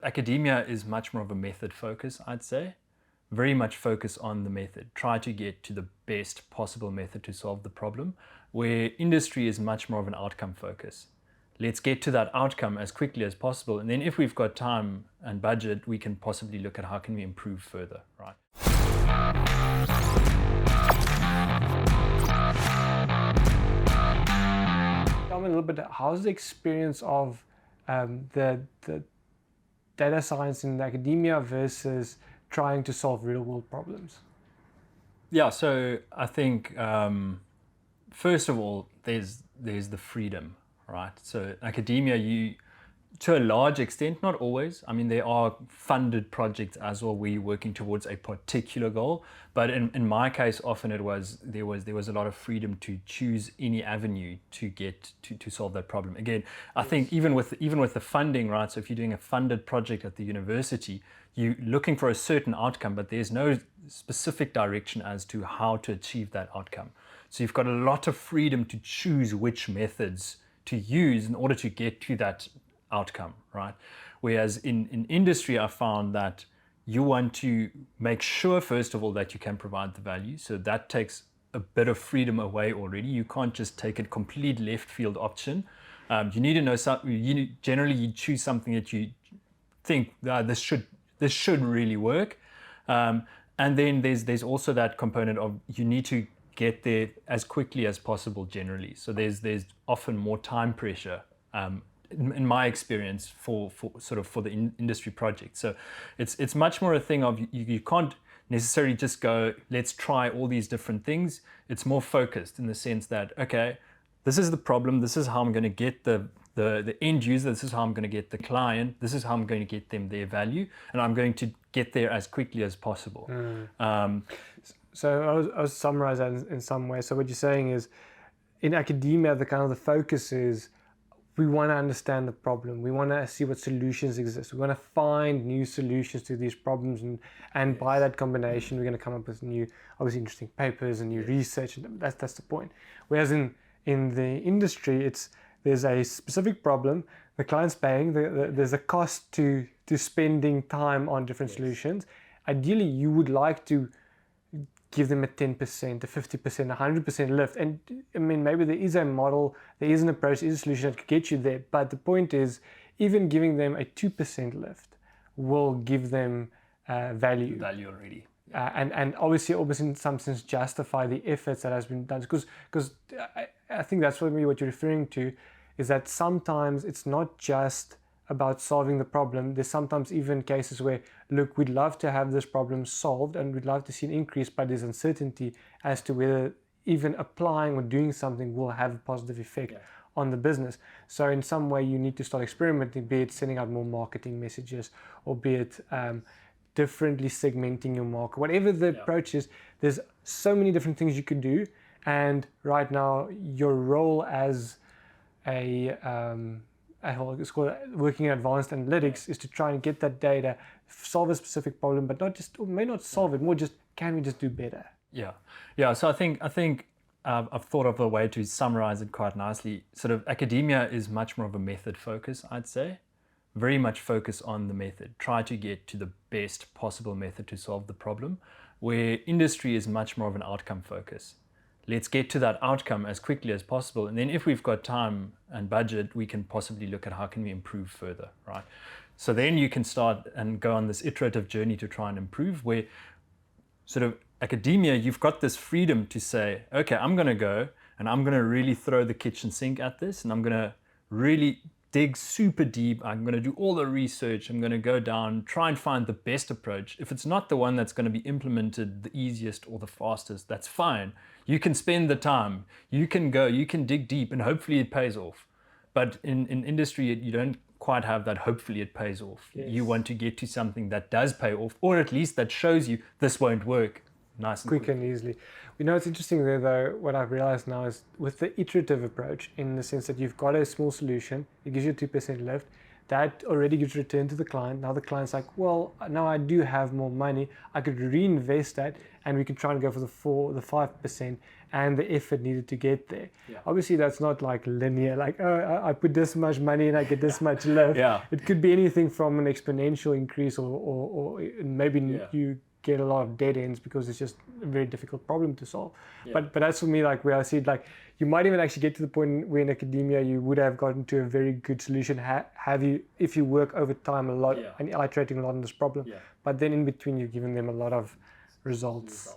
Academia is much more of a method focus, I'd say. Very much focus on the method. Try to get to the best possible method to solve the problem, where industry is much more of an outcome focus. Let's get to that outcome as quickly as possible, and then if we've got time and budget, we can possibly look at how can we improve further, right? Tell me a little bit, how's the experience of the data science in academia versus trying to solve real world problems? Yeah, so I think first of all, there's the freedom, right? So academia, you, to a large extent, not always. I mean, there are funded projects as well where you're working towards a particular goal. But in my case, often there was a lot of freedom to choose any avenue to get to solve that problem. Again, I think even with the funding, right? So if you're doing a funded project at the university, you're looking for a certain outcome, but there's no specific direction as to how to achieve that outcome. So you've got a lot of freedom to choose which methods to use in order to get to that outcome, right? Whereas in industry, I found that you want to make sure, first of all, that you can provide the value. So that takes a bit of freedom away already. You can't just take a complete left field option. You need to know something. Generally, you choose something that you think this should really work. And then there's also that component of you need to get there as quickly as possible generally. So there's often more time pressure in my experience for the industry project. So it's much more a thing of you can't necessarily just go, let's try all these different things. It's more focused in the sense that, okay, this is the problem, this is how I'm going to get the end user, this is how I'm going to get the client, this is how I'm going to get them their value, and I'm going to get there as quickly as possible. So I was summarize that in some way. So what you're saying is, in academia, the focus is we want to understand the problem. We want to see what solutions exist. We want to find new solutions to these problems, and Yes. by that combination, we're going to come up with new, obviously interesting papers and new research. And that's the point. Whereas in the industry, there's a specific problem. The client's paying. There's a cost to spending time on different solutions. Ideally, you would like to give them a 10%, a 50%, a 100% lift. And I mean, maybe there is a model, there is an approach, there is a solution that could get you there. But the point is, even giving them a 2% lift will give them value. Value already. And obviously, almost in some sense, justify the efforts that has been done. Because I think that's what you're referring to, is that sometimes it's not just about solving the problem. There's sometimes even cases where, look, we'd love to have this problem solved and we'd love to see an increase, but there's uncertainty as to whether even applying or doing something will have a positive effect on the business. So in some way you need to start experimenting, be it sending out more marketing messages, or be it differently segmenting your market. Whatever the approach is, there's so many different things you could do. And right now your role as it's called working in advanced analytics, is to try and get that data, solve a specific problem, but not just, or may not solve it, more just, can we just do better? Yeah. So I think I've thought of a way to summarize it quite nicely. Sort of academia is much more of a method focus, I'd say. Very much focus on the method. Try to get to the best possible method to solve the problem, where industry is much more of an outcome focus. Let's get to that outcome as quickly as possible, and then if we've got time and budget, we can possibly look at how can we improve further, right? So then you can start and go on this iterative journey to try and improve, where sort of academia, you've got this freedom to say, okay, I'm going to go and I'm going to really throw the kitchen sink at this, and I'm going to really dig super deep. I'm going to do all the research. I'm going to go down, try and find the best approach. If it's not the one that's going to be implemented the easiest or the fastest, that's fine. You can spend the time. You can go, you can dig deep, and hopefully it pays off. But in industry, you don't quite have that hopefully it pays off. Yes. You want to get to something that does pay off, or at least that shows you this won't work. Nice and quick and easily. You know, it's interesting there though, what I've realized now is with the iterative approach, in the sense that you've got a small solution, it gives you a 2% lift, that already gets returned to the client. Now the client's like, well, now I do have more money. I could reinvest that, and we can try and go for the 5% and the effort needed to get there. Yeah. Obviously, that's not like linear. Like, oh, I put this much money and I get this much lift. Yeah. It could be anything from an exponential increase, or maybe you get a lot of dead ends because it's just a very difficult problem to solve. Yeah. But that's for me, like, where I see it, like, you might even actually get to the point where in academia you would have gotten to a very good solution if you work over time a lot and iterating a lot on this problem. Yeah. But then in between you've given them a lot of results.